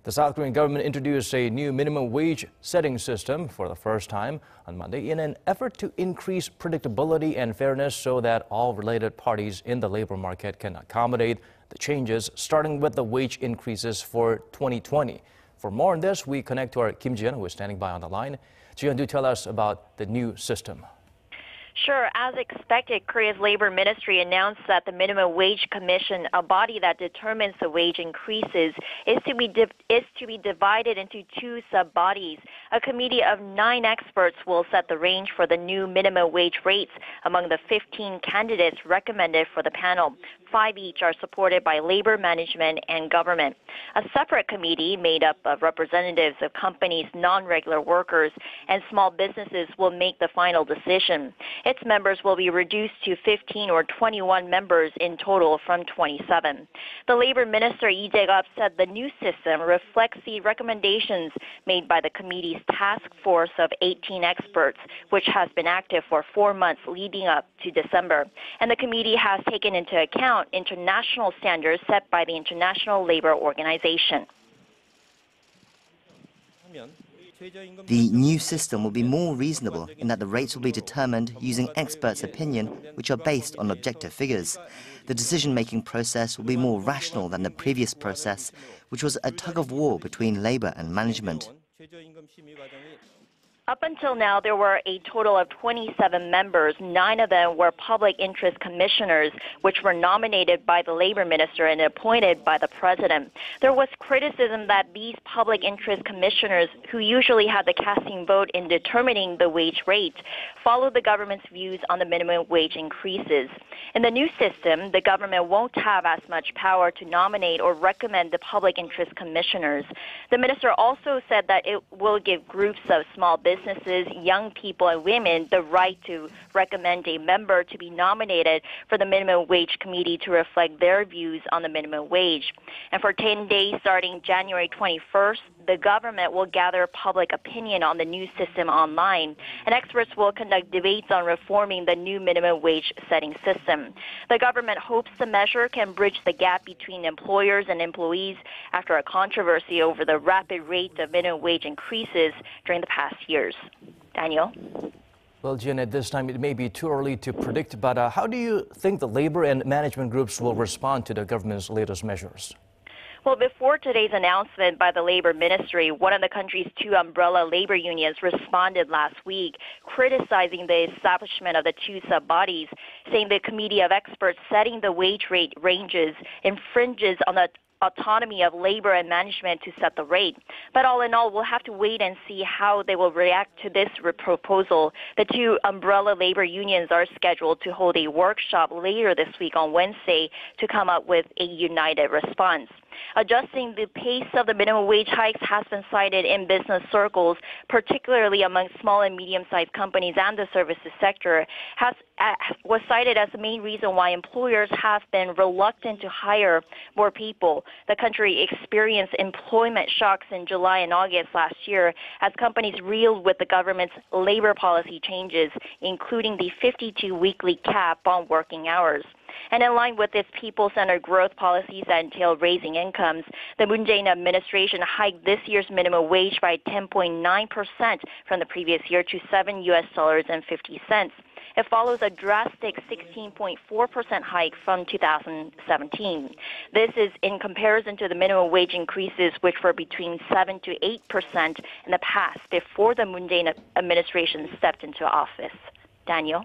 The South Korean government introduced a new minimum wage setting system for the first time on Monday in an effort to increase predictability and fairness so that all related parties in the labor market can accommodate the changes, starting with the wage increases for 2020. For more on this, we connect to our Kim Ji-yeon, who is standing by on the line. Ji-yeon, do tell us about the new system. Sure. As expected, Korea's Labor Ministry announced that the Minimum Wage Commission, a body that determines the wage increases, is to be divided into two sub-bodies. A committee of 9 experts will set the range for the new minimum wage rates among the 15 candidates recommended for the panel. 5 each are supported by labor management and government. A separate committee made up of representatives of companies' non-regular workers and small businesses will make the final decision. Its members will be reduced to 15 or 21 members in total from 27. The Labor Minister Lee Gov't said the new system reflects the recommendations made by the committee's task force of 18 experts, which has been active for 4 months leading up to December. And the committee has taken into account international standards set by the International Labor Organization. The new system will be more reasonable in that the rates will be determined using experts' opinion, which are based on objective figures. The decision-making process will be more rational than the previous process, which was a tug-of-war between labor and management. Up until now, there were a total of 27 members. 9 of them were public interest commissioners, which were nominated by the labor minister and appointed by the president. There was criticism that these public interest commissioners, who usually had the casting vote in determining the wage rate, followed the government's views on the minimum wage increases. In the new system, the government won't have as much power to nominate or recommend the public interest commissioners. The minister also said that it will give groups of small businesses, young people, and women the right to recommend a member to be nominated for the minimum wage committee to reflect their views on the minimum wage. And for 10 days starting January 21st, the government will gather public opinion on the new system online, and experts will conduct debates on reforming the new minimum wage setting system. The government hopes the measure can bridge the gap between employers and employees after a controversy over the rapid rate of minimum wage increases during the past years. Daniel? Well, Jian, at this time, it may be too early to predict, but how do you think the labor and management groups will respond to the government's latest measures? Well, before today's announcement by the Labor Ministry, one of the country's 2 umbrella labor unions responded last week, criticizing the establishment of the 2 sub-bodies, saying the committee of experts setting the wage rate ranges infringes on the autonomy of labor and management to set the rate. But all in all, we'll have to wait and see how they will react to this proposal. The 2 umbrella labor unions are scheduled to hold a workshop later this week on Wednesday to come up with a united response. Adjusting the pace of the minimum wage hikes has been cited in business circles, particularly among small and medium-sized companies and the services sector, was cited as the main reason why employers have been reluctant to hire more people. The country experienced employment shocks in July and August last year as companies reeled with the government's labor policy changes, including the 52-weekly cap on working hours. And in line with its people-centered growth policies that entail raising incomes, the Moon Jae-in administration hiked this year's minimum wage by 10.9% from the previous year to $7.50. It follows a drastic 16.4% hike from 2017. This is in comparison to the minimum wage increases, which were between 7 to 8% in the past before the Moon Jae-in administration stepped into office. Daniel?